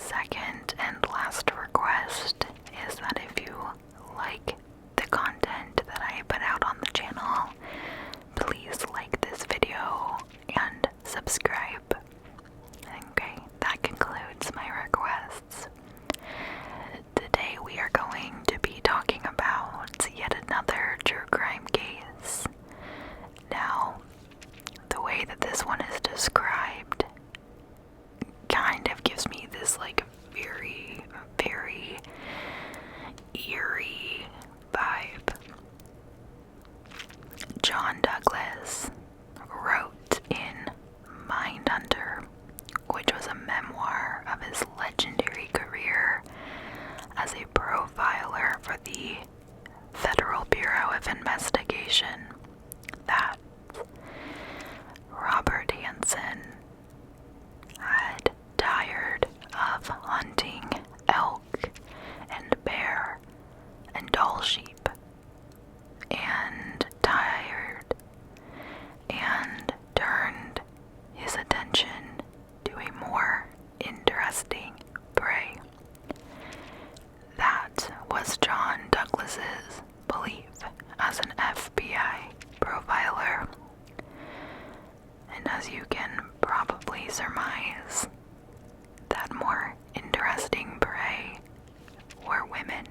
second and last request is that if you like the content that I put out on the channel, please like this video and subscribe. Okay, that concludes my requests. Today we are going to be talking about yet another true crime case. Now, the way that this one is described kind of gives me this like very, very eerie vibe. John Douglas wrote in Mindhunter, which was a memoir of his legendary career as a profiler for the Federal Bureau of Investigation, that Robert Hansen had tired of hunting elk and bear and tall sheep, and tired and turned his attention to a more interesting prey. That was John Douglas's belief as an FBI profiler. And as you can probably surmise, that more interesting prey were women.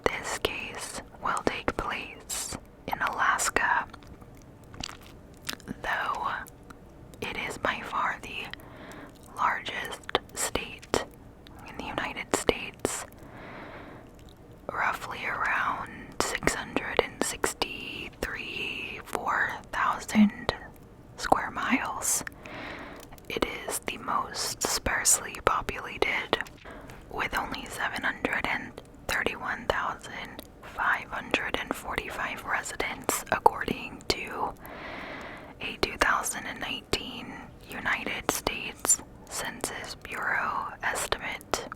This case will take place in Alaska, though it is by far the largest state in the United States, roughly around 4,000 square miles. It is the most sparsely populated, with only 731,545 residents, according to a 2019 United States Census Bureau estimate.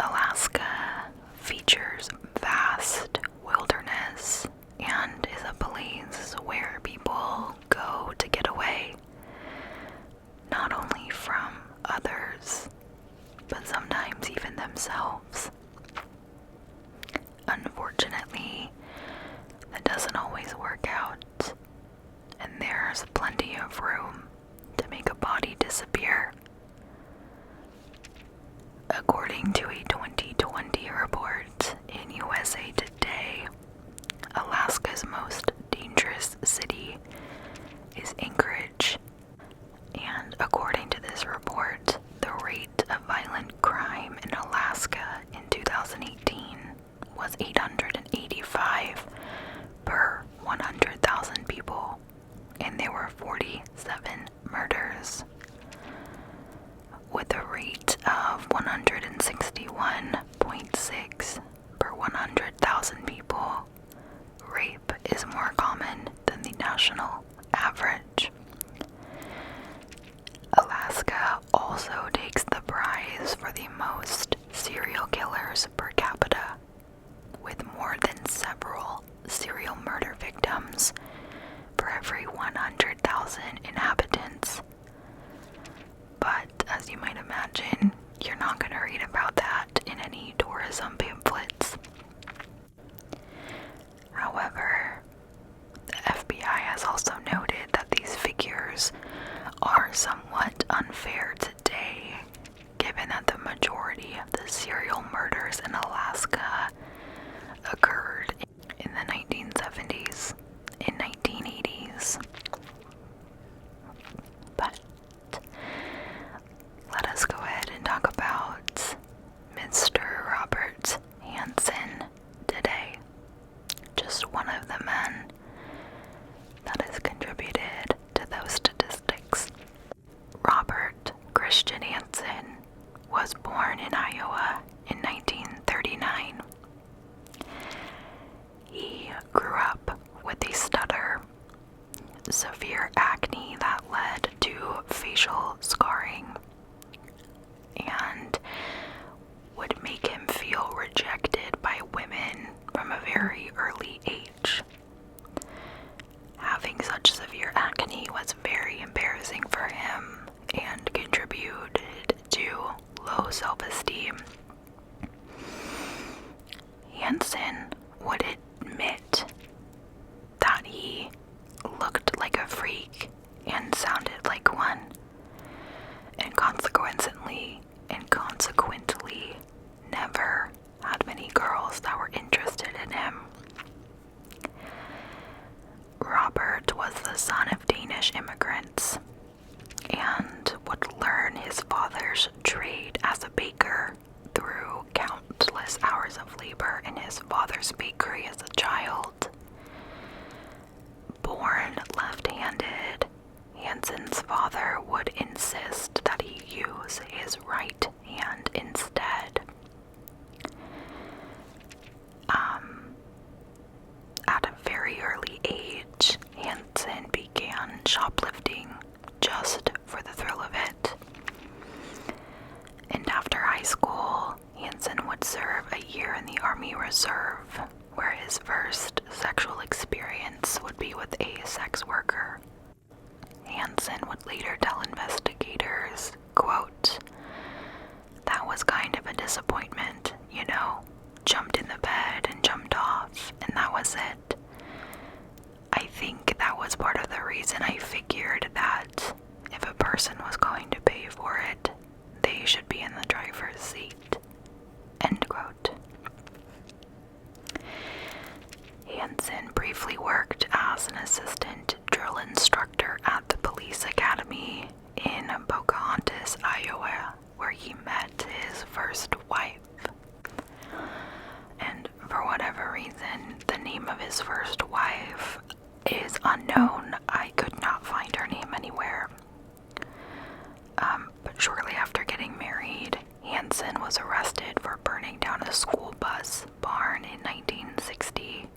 Alaska features vast wilderness and is a place where people go to get away, not only from others, but sometimes even themselves. Unfortunately, that doesn't always work out, and there's plenty of room to make a body disappear. According to a 2020 report in USA Today, Alaska's most dangerous city is Anchorage. And according to this report, the rate of violent crime in Alaska in 2018 was 885 per 100,000 people, and there were 47 murders. With a rate of 161.6 per 100,000 people, rape is more common than the national average. Alaska also takes the prize for the most serial killers per capita, with more than several serial murder victims for every 100,000 inhabitants. But as you might imagine, you're not going to read about that in any tourism pamphlets. However, the FBI has also noted that these figures are somewhat unfair today, given that the majority of the serial murders in Alaska occurred in the 1970s and 1980s. But let us go ahead and talk about Mr. Robert Hansen today. Just one of the men that has contributed to those statistics. Robert Christian Hansen was born in Iowa in 1939. girls that were interested in him. Robert was the son of Danish immigrants and would learn his father's trade as a baker through countless hours of labor in his father's bakery as a child. Born left-handed, Hansen's father would insist that he use his right hand instead. At a very early age, Hansen began shoplifting just for the thrill of it. And after high school, Hansen would serve a year in the Army Reserve, where his first sexual experience would be with a sex worker. Hansen would later tell investigators, quote, "That was kind of a disappointment, you know, jumped in the bed and jumped off, and that was it. I think that was part of the reason I figured that if a person was going to pay for it, they should be in the driver's seat." End quote. Hansen briefly worked as an assistant drill instructor at the police academy in Pocahontas, Iowa, where he met his first wife. And for whatever reason, the name of his first wife is unknown. I could not find her name anywhere. But shortly after getting married, Hansen was arrested for burning down a school bus barn in 1960.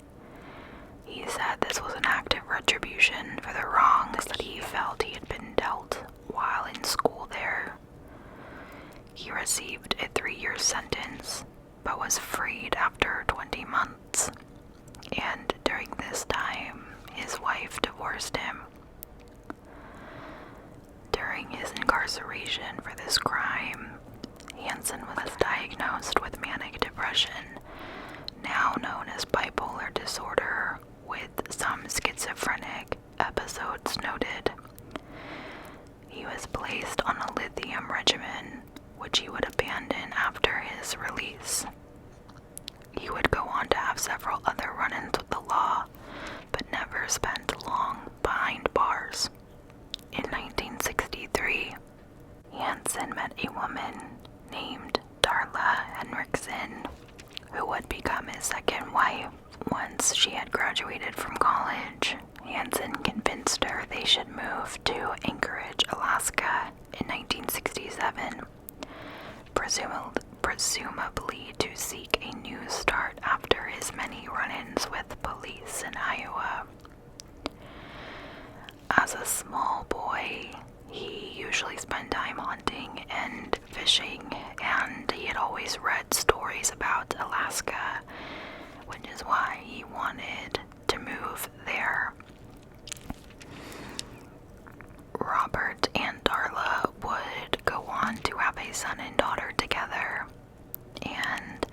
He said this was an act of retribution for the wrongs that he felt he had been dealt while in school there. He received a 3-year sentence, but was freed after 20 months. And during this time, his wife divorced him. During his incarceration for this crime, Hansen was diagnosed with manic depression, now known as bipolar disorder, with some schizophrenic episodes noted. He was placed on a lithium regimen, which he would abandon after his release. He would go on to have several other run-ins with the law, but never spent long behind bars. In 1963, Hansen met a woman named Darla Henriksen, who would become his second wife. Once she had graduated from college, Hansen convinced her they should move to Anchorage, Alaska in 1967, presumably to seek a new start after his many run-ins with police in Iowa. As a small boy, he usually spent time hunting and fishing, and he had always read stories about Alaska, which is why he wanted to move there. Robert and Darla would go on to have a son and daughter together, and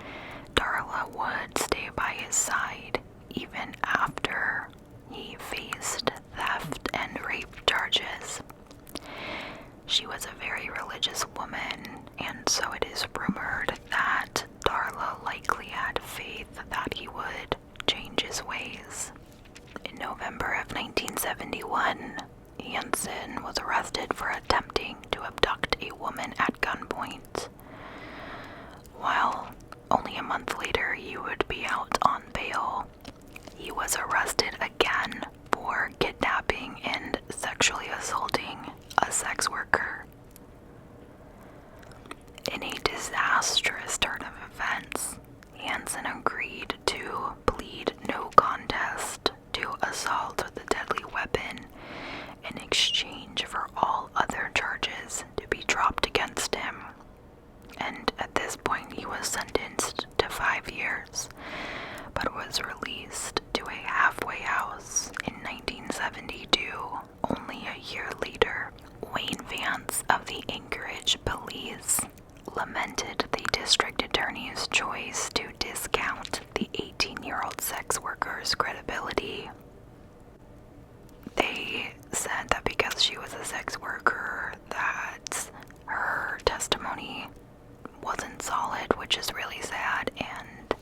Darla would stay by his side even after he faced theft and rape charges. She was a very religious woman, and so it is rumored that Darla likely had faith that he would change his ways. In November of 1971, Hansen was arrested for attempting to abduct a woman at gunpoint. While only a month later he would be out on bail, he was arrested again for kidnapping and sexually assaulting a sex worker. In a disastrous turn of events, Hansen agreed to plead no contest to assault with a deadly weapon in exchange for all other charges to be dropped against him. And at this point he was sentenced to 5 years, but was released to a halfway house in 1972, only a year later. Wayne Vance of the Anchorage Police lamented the district attorney's choice to discount the 18-year-old sex worker's credibility. They said that because she was a sex worker, that her testimony wasn't solid, which is really sad, and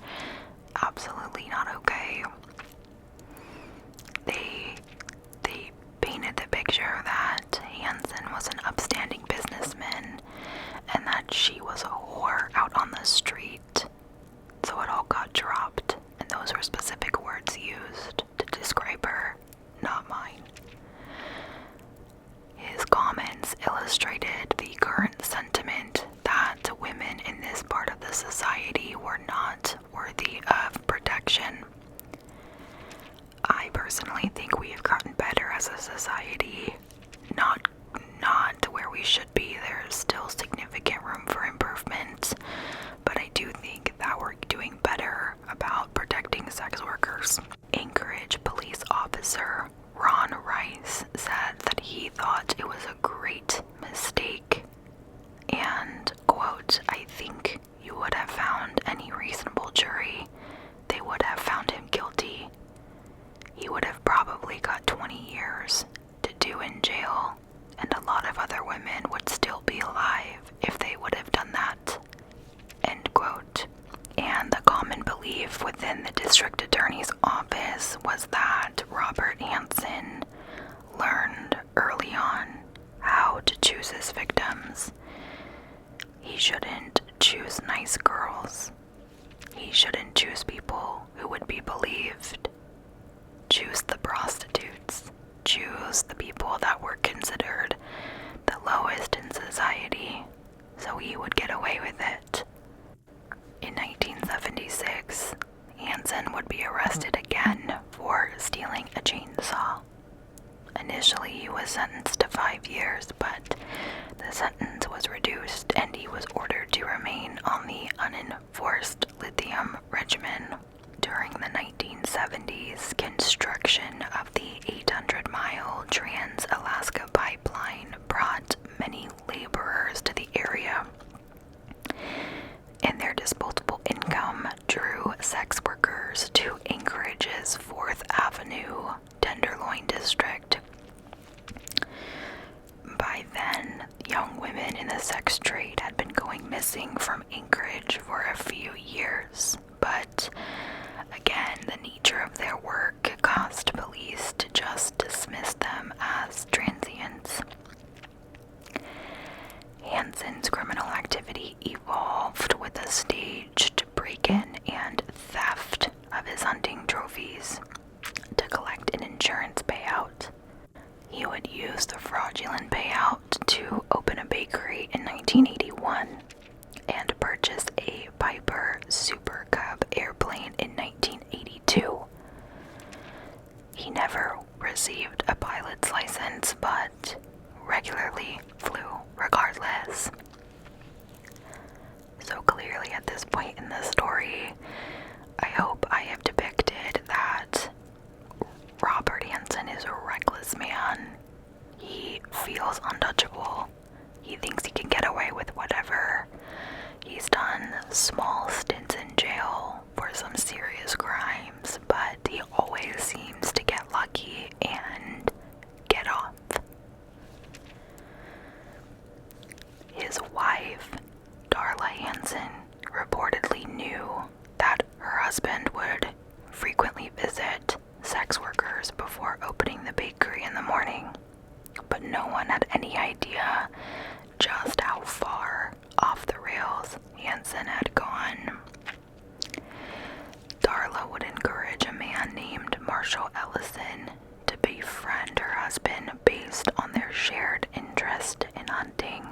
illustrated the current sentiment that women in this part of the society were not worthy of protection. I personally think we have gotten better as a society, not where we should be. There's still significant room for improvement, but I do think that we're doing better about protecting sex workers. Anchorage police officer Ron Rice said that he thought it was a great mistake and, quote, "I think you would have found any reasonable jury, they would have found him guilty. He would have probably got 20 years to do in jail, and a lot of other women would still be alive if they would have done that," end quote. And the common belief within the district attorney's office was that Robert Hansen learned early on how to choose his victims. He shouldn't choose nice girls. He shouldn't choose people who would be believed. Choose the prostitutes. Choose the people that were considered the lowest in society, so he would get away with it. In 1976, Hansen would be arrested again for stealing a chainsaw. Initially, he was sentenced to 5 years, but the sentence was reduced and he was ordered to remain on the unenforced lithium regimen. During the 1970s, construction of the 800-mile Trans-Alaska pipeline brought many laborers to the area, and their disposable income drew sex workers to Anchorage's 4th Avenue Tenderloin district. By then, young women in the sex trade had been going missing from Anchorage for a few years, but again, the nature of their work caused police to just dismiss them as transients. Hansen's criminal activity evolved with a staged break-in and theft of his hunting trophies to collect an insurance payout. He would use the fraudulent payout to open a bakery in 1981 and purchase a Piper Super Cub airplane in 1982. He never received a pilot's license, but regularly flew regardless. So clearly at this point in the story, I hope I have depicted that Robert Hansen is a reckless man. He feels untouchable. He thinks he can get away with whatever. He's done small stints in jail for some serious crimes, but he always seems to get lucky and get off. His wife, Darla Hansen, reportedly knew that her husband would frequently visit sex workers before opening the bakery in the morning, but no one had any idea just how far off the rails Hansen had gone. Darla would encourage a man named Marshall Ellison to befriend her husband based on their shared interest in hunting.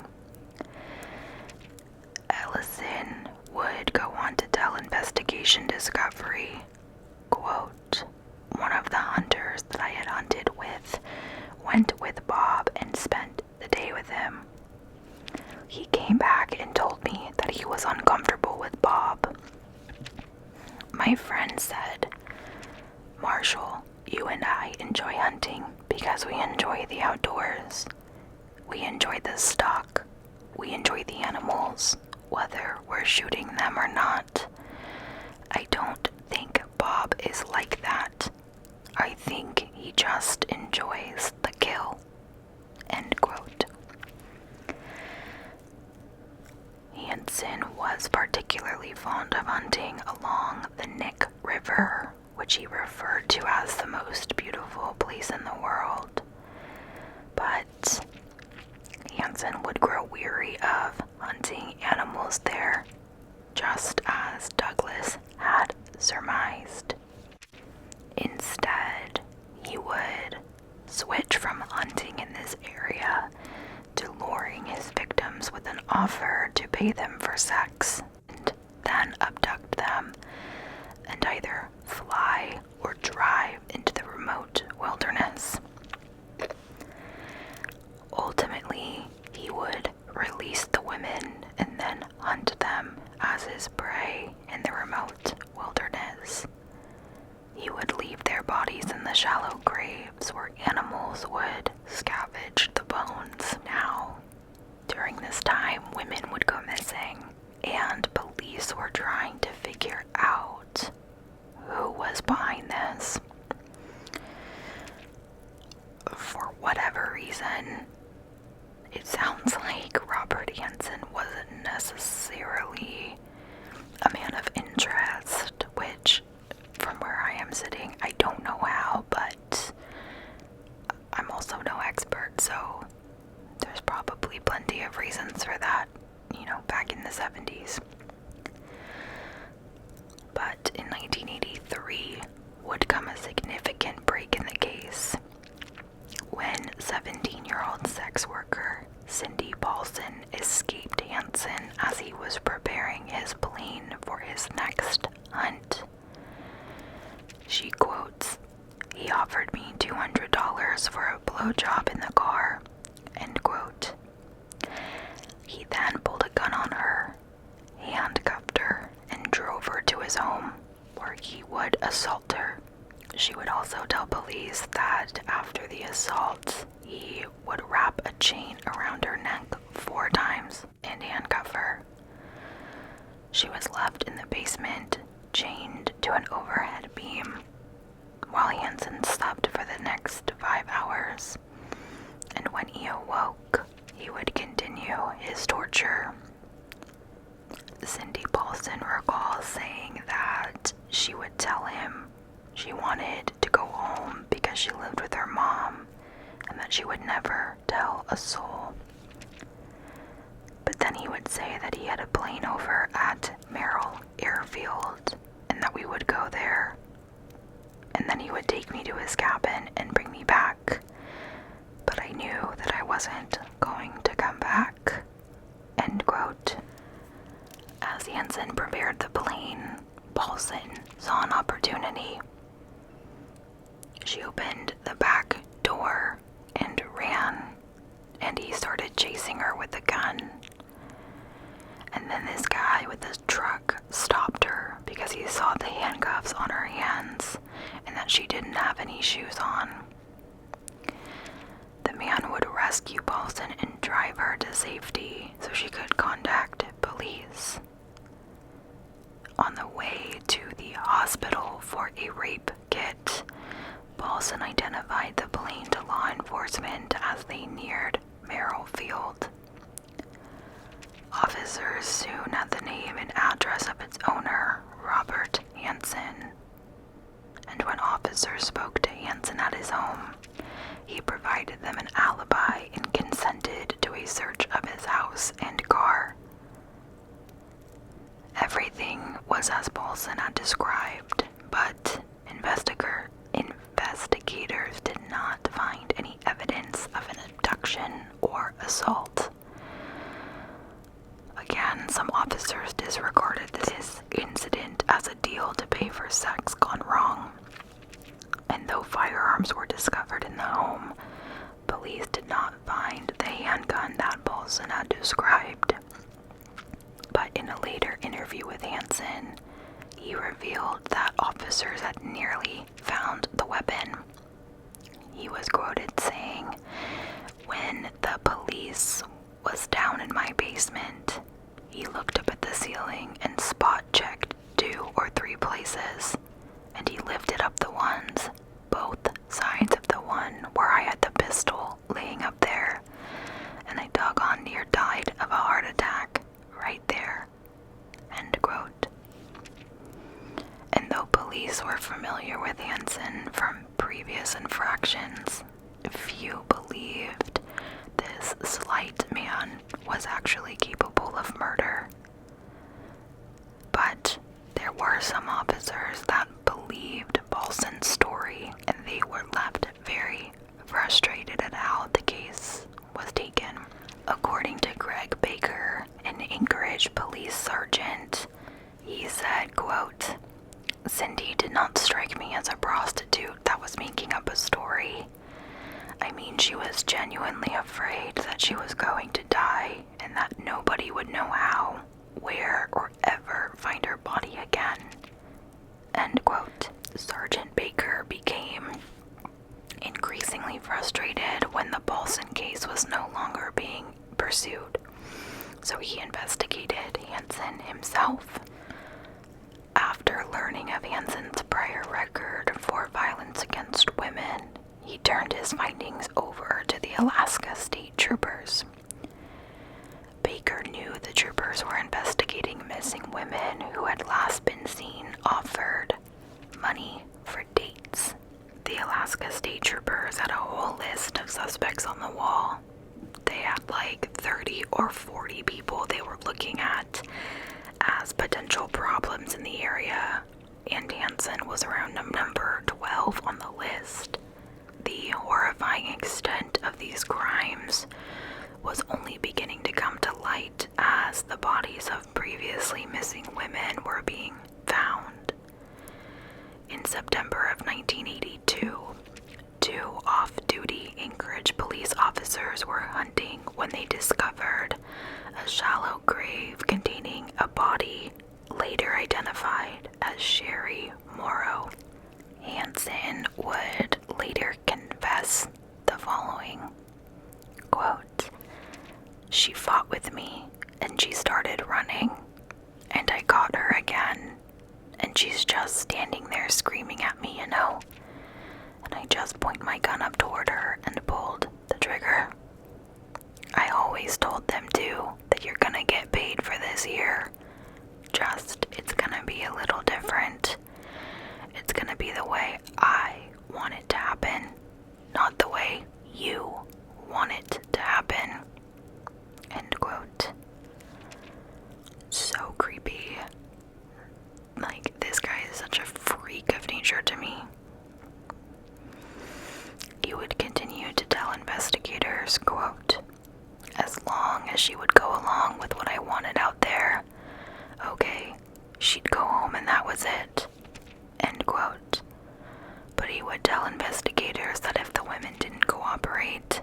Ellison would go on to tell Investigation Discovery, quote, "One of the hunters that I had hunted with went with Bob and spent the day with him. He came back and told me that he was uncomfortable with Bob. My friend said, 'Marshall, you and I enjoy hunting because we enjoy the outdoors. We enjoy the stock. We enjoy the animals, whether we're shooting them or not. I don't think Bob is like that. I think he just enjoys the kill," end quote. Hansen was particularly fond of hunting along the Nick River, which he referred to as the most beautiful place in the world. But Hansen would grow weary of hunting animals there, just as Douglas had surmised. Instead, he would switch from hunting in this area to luring offer to pay them for sex and then abduct them and either fly or drive into the remote wilderness. Ultimately, he would release the women and then hunt them as his prey in the remote wilderness. He would leave their bodies in the shallow graves where animals would scavenge the bones. Now, during this time, women would go missing, and police were trying to figure out who was behind this. For whatever reason, it sounds like Robert Hansen wasn't necessarily a man of interest, which, from where I am sitting, I don't know how, but I'm also no expert, so there's probably plenty of reasons for that, back in the 70s. But in 1983 would come a significant break in the case when 17-year-old sex worker Cindy Paulson escaped Hansen as he was preparing his plane for his next hunt. She quotes, "He offered me $200 for a blowjob in the car," end quote. He then pulled a gun on her, handcuffed her, and drove her to his home, where he would assault her. She would also tell police that after the assault, he would wrap a chain around her neck 4 times and handcuff her. She was left in the basement, chained to an overhead beam, while Hansen slept for the next 5 hours. And when he awoke, he would continue his torture. Cindy Paulson recalls saying that she would tell him she wanted to go home because she lived with her mom and that she would never tell a soul. But then he would say that he had a plane over at Merrill Airfield and that we would go there. And then he would take me to his cabin and bring me back. But I knew that I wasn't going to come back. End quote. As Hansen prepared the plane, Paulson saw an opportunity. She opened the back door and ran, and he started chasing her with a gun. And then this guy with his truck stopped her because he saw the handcuffs on her hands and that she didn't have any shoes on. The man would rescue Paulson and drive her to safety so she could contact police. On the way to the hospital for a rape kit, Paulson identified the plane to law enforcement as they neared Merrill Field. Officers soon had the name and address of its owner, Robert Hansen. And when officers spoke to Hansen at his home, he provided them an alibi and consented to a search of his house and car. Everything was as Paulson had described, but investigators did not find any evidence of an abduction or assault. Again, some officers disregarded this incident as a deal to pay for sex gone wrong. And though firearms were discovered in the home, police did not find the handgun that Paulson had described. But in a later interview with Hansen, he revealed that officers had nearly found the weapon. He was quoted saying, "When the police was down in my basement, he looked up at the ceiling and spot-checked 2 or 3 places, and he lifted up the ones, both sides of the one where I had the pistol laying up there, and I dug on near died of a heart attack right there." End quote. And though police were familiar with Hansen from previous infractions, few believed this slight man was actually capable of murder. But there were some officers that believed Paulson's story, and they were left very frustrated at how the case was taken. According to Greg Baker, an Anchorage police sergeant. He said, quote, "Cindy did not strike me as a prostitute that was making up a story. I mean, she was genuinely afraid that she was going to die and that nobody would know how, where, or ever find her body again." End quote. Sergeant Baker became increasingly frustrated when the Paulson case was no longer being pursued, so he investigated Hansen himself. After learning of Hansen's prior record for violence against women, he turned his findings over to the Alaska State Troopers. Baker knew the troopers were investigating missing women who had last been seen offered money for dates. The Alaska State Troopers had a whole list of suspects on the wall. They had like 30 or 40 people they were looking at as potential problems in the area, and Hansen was around number 12 on the list. The horrifying extent of these crimes was only beginning to come to light as the bodies of previously missing women were being found. In September of 1982, two off-duty Anchorage police officers were hunting when they discovered a shallow grave containing a body later identified as Sherry Morrow. Hansen would later confess the following, quote, "She fought with me and she started running, and I caught her again, and she's just standing there screaming at me, and I just point my gun up toward her and pulled the trigger. I always told them too that you're gonna get paid for this here. Just, it's gonna be a little different. It's gonna be the way I want it to happen, not the way you want it to happen." End quote. So creepy. Like, this guy is such a freak of nature to me. He would continue to tell investigators, quote, "As long as she would go along with what I wanted out there, okay, she'd go home and that was it." End quote. But he would tell investigators that if the women didn't cooperate,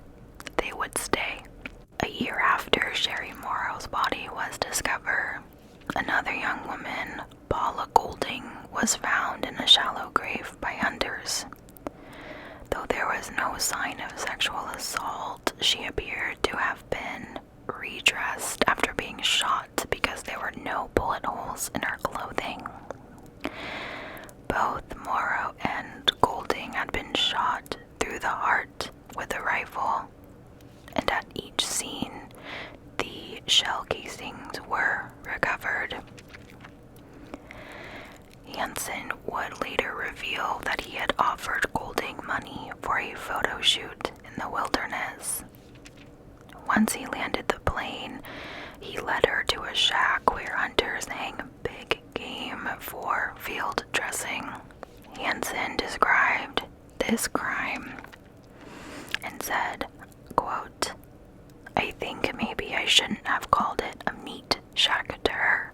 they would stay. A year after Sherry Morrow's body was discovered, another young woman, Paula Golding, was found in a shallow grave by hunters. Though there was no sign of sexual assault, she appeared to have been redressed after being shot because there were no bullet holes in her clothing. Both Morrow and Golding had been shot through the heart with a rifle, and at each scene, the shell casings were recovered. Hansen would later reveal that he had offered Golding money for a photo shoot in the wilderness. Once he landed the plane, he led her to a shack where hunters hang big game for field dressing. Hansen described this crime and said, quote, "I think maybe I shouldn't have called it a meat shack to her.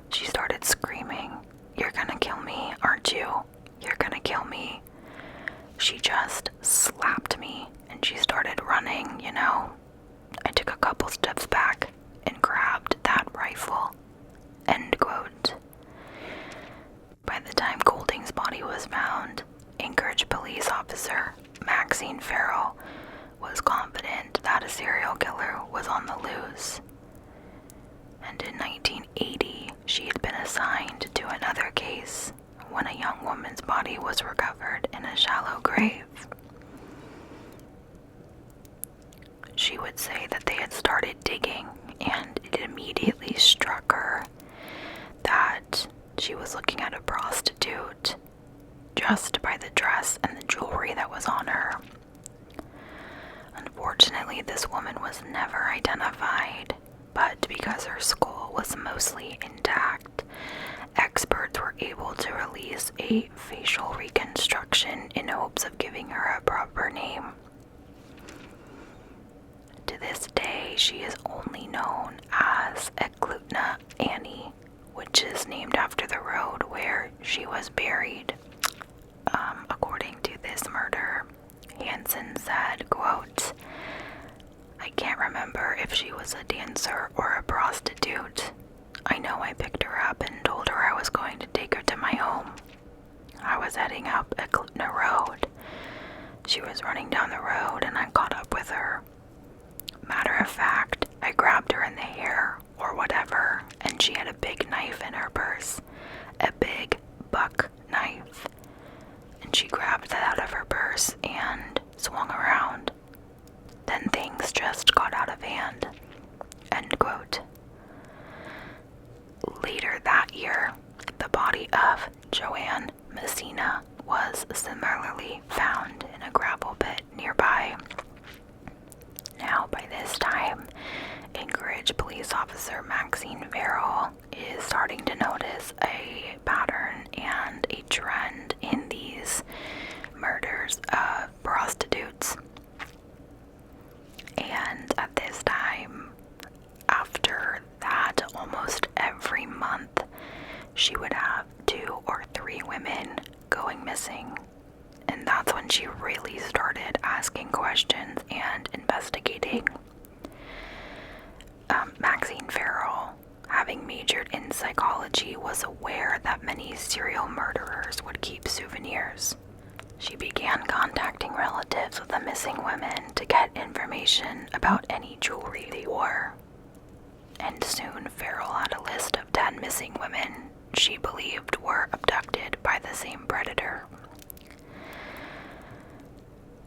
She started screaming, 'You're gonna kill me, aren't you? You're gonna kill me.' She just slapped me and she started running, you know. I took a couple steps back and grabbed that rifle." End quote. By the time Golding's body was found, Anchorage police officer Maxine Farrell was confident that a serial killer was on the loose. And in 1980, she had been assigned to another case when a young woman's body was recovered in a shallow grave. She would say that they had started digging, and it immediately struck her that she was looking at a prostitute just by the dress and the jewelry that was on her. Unfortunately, this woman was never identified, but because her skull was mostly intact, experts were able to release a facial reconstruction in hopes of giving her a proper name. To this day, she is only known as Eklutna Annie, which is named after the road where she was buried. According to this murder, Hansen said, quote, "I can't remember if she was a dancer or a prostitute. I know I picked her up and told her I was going to take her to my home. I was heading up Eklutna Road. She was running down the road and I caught up with her. Matter of fact, I grabbed her in the hair or whatever, and she had a big knife in her purse, a big buck knife. And she grabbed that out of her purse and swung around. Then things just got out of hand." End quote. Later that year, the body of Joanne Messina was similarly found in a gravel pit nearby. Now, by this time, Anchorage police officer Maxine Verrill is starting to notice a pattern and a trend in these murders of prostitutes. And at this time, after that, almost every month, she would have 2 or 3 women going missing. And that's when she really started asking questions and investigating. Maxine Verrill, having majored in psychology, was aware that many serial murderers would keep souvenirs. She began contacting relatives of the missing women to get information about any jewelry they wore. And soon Verrill had a list of 10 missing women she believed were abducted by the same predator.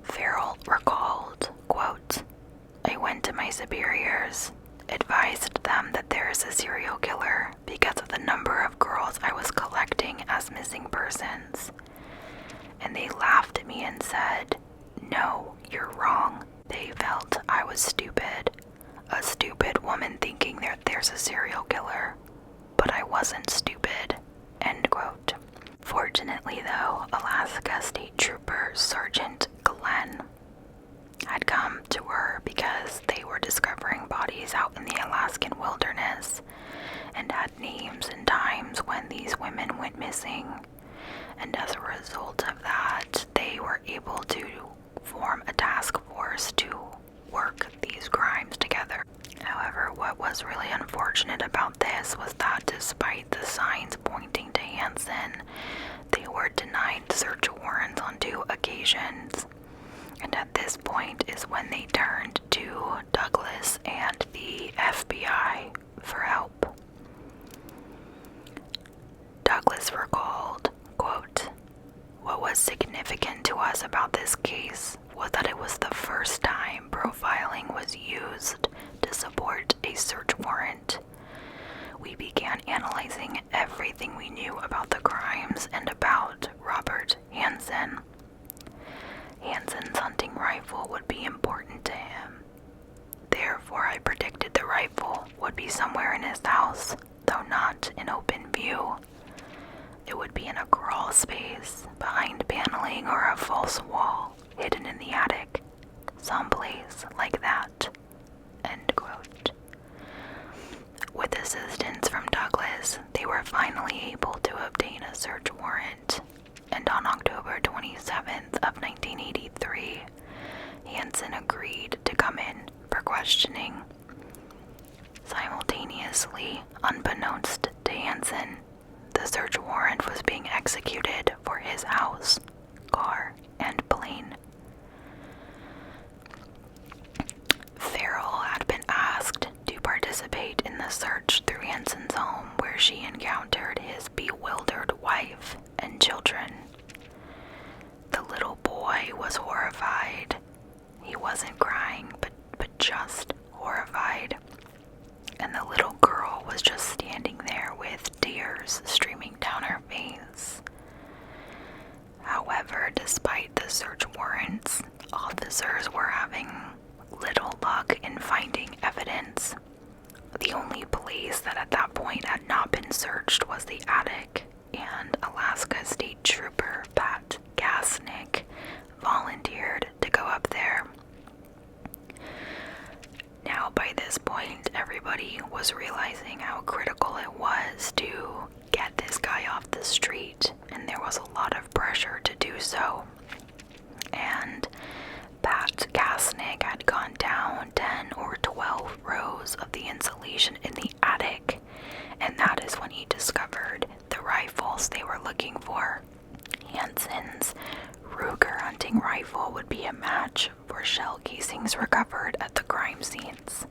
Verrill recalled, quote, "I went to my superiors, advised them that there is a serial killer because of the number of girls I was collecting as missing persons. And they laughed at me and said, 'No, you're wrong.' They felt I was stupid, a stupid woman thinking there's a serial killer, but I wasn't stupid." End quote. Fortunately, though, Alaska State Trooper Sergeant Glenn had come to her because they were discovering bodies out in the Alaskan wilderness and had names and times when these women went missing. And as a result of that, they were able to form a task force to work these crimes together. However, what was really unfortunate about this was that despite the signs pointing to Hansen, they were denied search warrants on 2 occasions. And at this point is when they turned to Douglas and the FBI for help. Douglas recalled, quote, "What was significant to us about this case was that it was the first time profiling was used to support a search warrant. We began analyzing everything we knew about the crimes and about Robert Hansen. Hansen's hunting rifle would be important to him. Therefore, I predicted the rifle would be somewhere in his house, though not in open view. It would be in a crawl space, behind paneling or a false wall, hidden in the attic, someplace like that." End quote. With assistance from Douglas, they were finally able to obtain a search warrant, and on October 27th of 1983, Hansen agreed to come in for questioning. Simultaneously, unbeknownst to Hansen, the search warrant was being executed for his house, car, and plane. Verrill had been asked to participate in the search through Hansen's home, where she encountered his bewildered wife and children. The little boy was horrified. He wasn't crying, but just horrified. And the little girl was just standing there with tears streaming down her face. However, despite the search warrants, officers were having little luck in finding evidence. The only place that at that point had not been searched was the attic, and Alaska State Trooper Pat Gasnick volunteered to go up there. Now, by this point, everybody was realizing how critical it was to get this guy off the street, and there was a lot of pressure to do so. And Pat Kasnick had gone down 10 or 12 rows of the insulation in the attic, and that is when he discovered the rifles they were looking for. Hansen's Ruger hunting rifle would be a match for shell casings recovered at the crime scenes.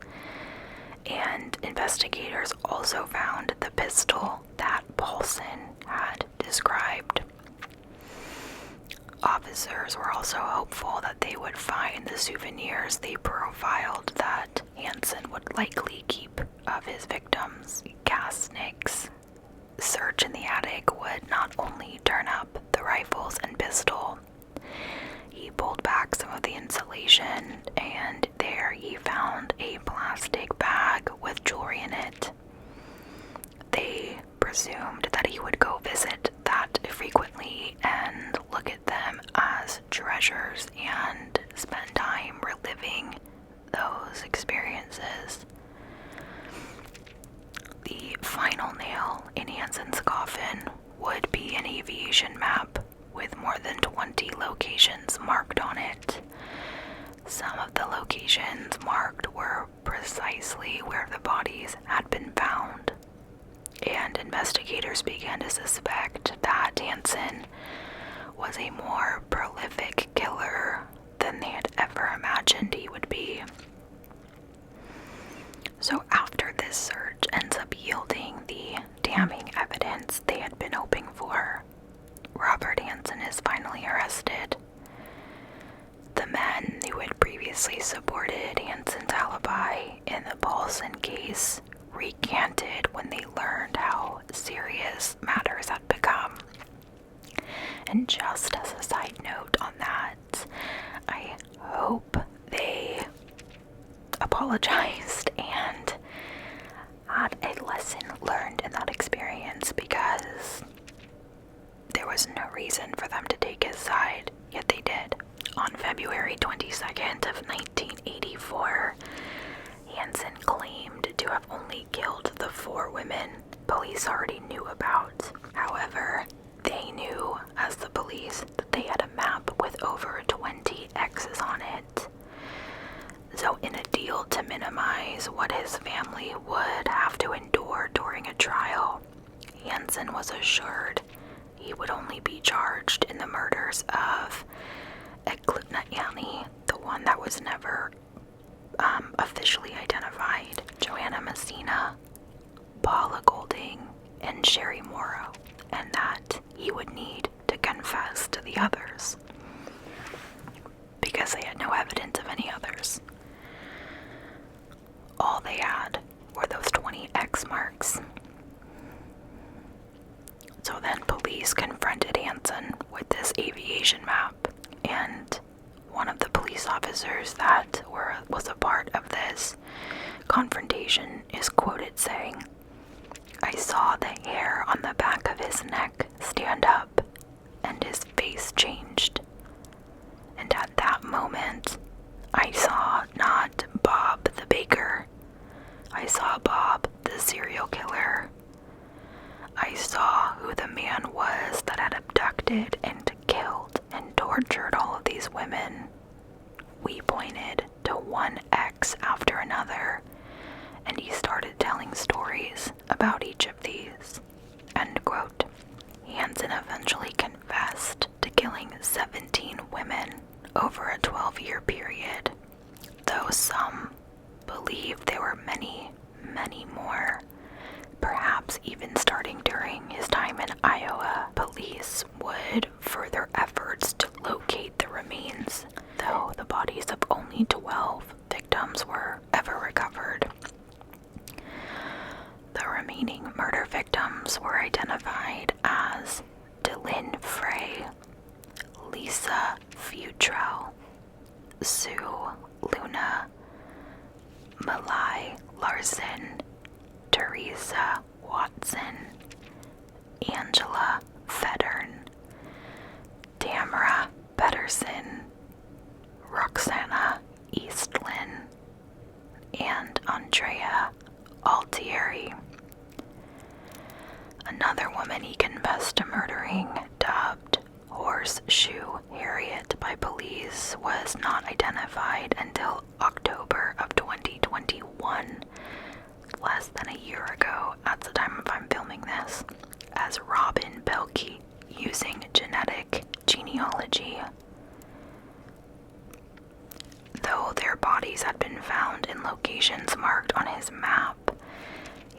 And investigators also found the pistol that Paulson had described. Officers were also hopeful that they would find the souvenirs they profiled that Hansen would likely keep of his victims. Kasnick's search in the attic would not only turn up the rifles and pistol. He pulled back some of the insulation, and there he found a plastic bag with jewelry in it. They presumed that he would go visit that frequently and look at them as treasures and spend time reliving those experiences. The final nail in Hansen's coffin would be an aviation map with more than 20 locations marked on it. Some of the locations marked were precisely where the bodies had been found, and investigators began to suspect that Hansen was a more prolific killer than they had ever imagined he would be. So after this search ends up yielding the damning evidence they had been hoping for, Robert Hansen is finally arrested. The men who had previously supported Hansen's alibi in the Paulson case recanted when they learned how serious matters had become. And just as a side note on that, I hope they apologized and had a lesson learned in that experience, because there was no reason for them to take his side, yet they did. On February 22nd of 1984, Hansen claimed to have only killed the 4 women police already knew about. However, they knew, as the police, that they had a map with over 20 X's on it. So in a deal to minimize what his family would have to endure during a trial, Hansen was assured he would only be charged in the murders of Eklutnayani, the one that was never officially identified, Joanna Messina, Paula Golding, and Sherry Morrow, and that he would need to confess to the others, because they had no evidence of any others. All they had were those 20 X marks. So then police confronted Hansen with this aviation map, and one of the police officers that was a part of this confrontation is quoted saying, "I saw the hair on the back of his neck stand up, and his face changed. And at that moment, I saw not Bob the baker. I saw Bob the serial killer. I saw who the man was that had abducted and killed and tortured all of these women. We pointed to one X after another, and he started telling stories about each of these." End quote. Hansen eventually confessed to killing 17 women over a 12-year period, though some believe there were many, many more. Perhaps even starting during his time in Iowa, police would further efforts to locate the remains, though the bodies of only 12 victims were ever recovered. The remaining murder victims were identified as Delynn Frey, Lisa Futrell, Sue Luna, Malai Larson, Teresa Watson, Angela Feddern, Tamara Pedersen, Roxana Eastlin, and Andrea Altieri. Another woman he confessed to murdering, dubbed Horseshoe Harriet by police, was not identified until October of 2021, less than a year ago at the time of I'm filming this, as Robin Belke, using genetic genealogy. Though their bodies had been found in locations marked on his map,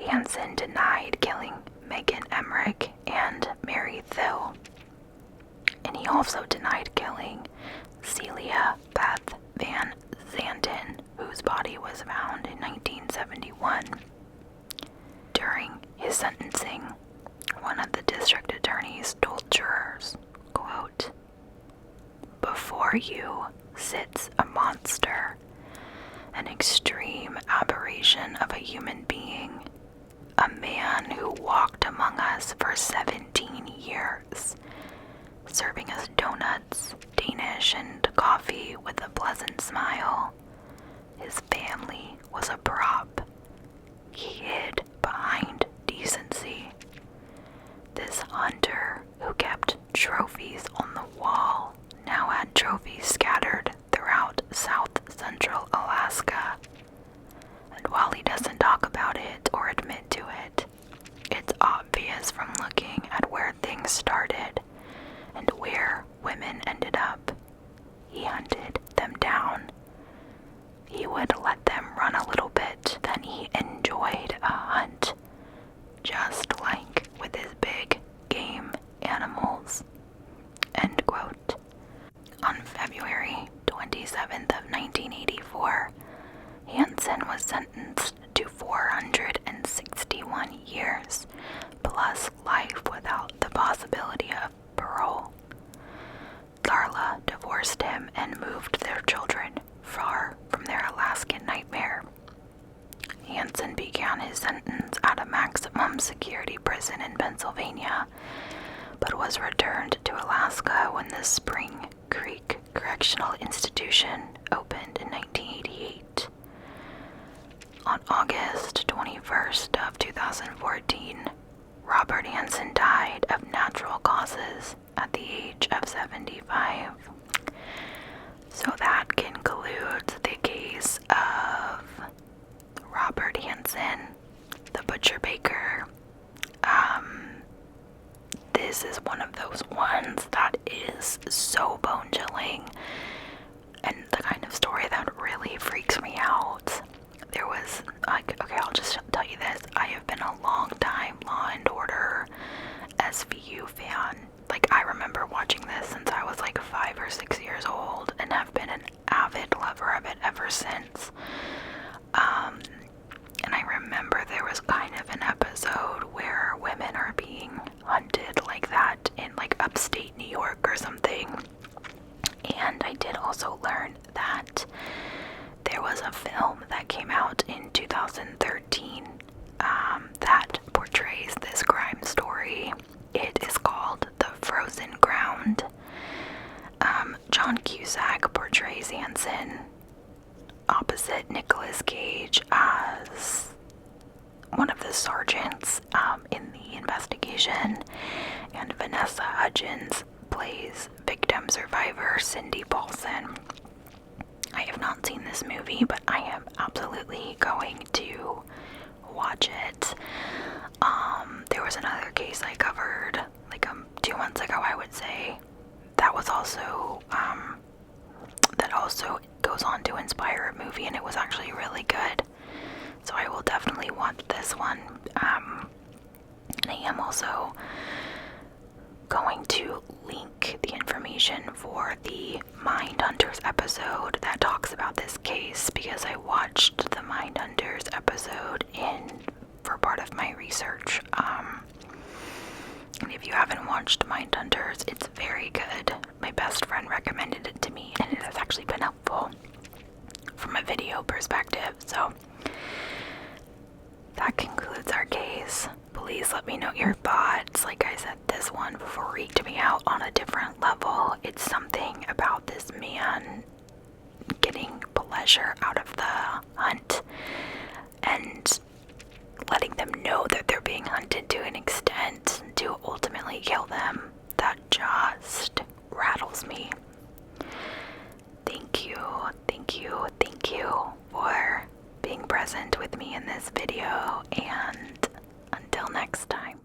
Hansen denied killing Megan Emmerich and Mary Thill. And he also denied killing Celia Beth Van Zanten, whose body was found in 1971. During his sentencing, one of the district attorneys told jurors, quote, "Before you sits a monster, an extreme aberration of a human being, a man who walked among us for 17 years, serving us donuts, Danish, and coffee with a pleasant smile. His family was a prop. He hid behind decency. This hunter who kept trophies on the wall now had trophies scattered throughout South Central Alaska. And while he doesn't talk about it or admit to it, it's obvious from looking at where things started and where women ended up. He hunted them down. He would let them run a little bit, then he enjoyed a hunt, just like with his big game animals." End quote. On February 27th of 1984, Hansen was sentenced to 461 years, plus life without the possibility of parole. Darla divorced him and moved their children far from their Alaskan nightmare. Hansen began his sentence at a maximum security prison in Pennsylvania, but was returned to Alaska when the Spring Creek Correctional Institution opened in 1988. On August 21st of 2014, Robert Hansen died of natural causes at the age of 75. So that concludes the case of Robert Hansen, the butcher baker. This is one of those ones that is so bone-chilling and the kind of story that really freaks me out. There was, okay, I'll just tell you this. I have been a long time Law & Order SVU fan. I remember watching this since I was 5 or 6 years old and have been an avid lover of it ever since. And I remember there was kind of an episode where women are being hunted like that in upstate New York or something. And I did also learn that there was a film that came out in 2013 that portrays this crime story. It is called The Frozen Ground. John Cusack portrays Hansen opposite Nicolas Cage as one of the sergeants in the investigation, and Vanessa Hudgens plays victim survivor Cindy Paulson. I have not seen this movie, but I am absolutely going to watch it. There was another case I covered 2 months ago, I would say, that was also that also goes on to inspire a movie, and it was actually really good. So I will definitely watch this one. And I am also going to link the information for the Mindhunters episode that talks about this case, because I watched the Mindhunters episode for part of my research. And if you haven't watched Mindhunters, it's very good. My best friend recommended it to me, and it has actually been helpful from a video perspective. So that concludes our case. Please let me know your thoughts. Like I said, this one freaked me out on a different level. It's something about this man getting pleasure out of the hunt and letting them know that they're being hunted to an extent to ultimately kill them, that just rattles me. Thank you, thank you, thank you for being present with me in this video, and until next time.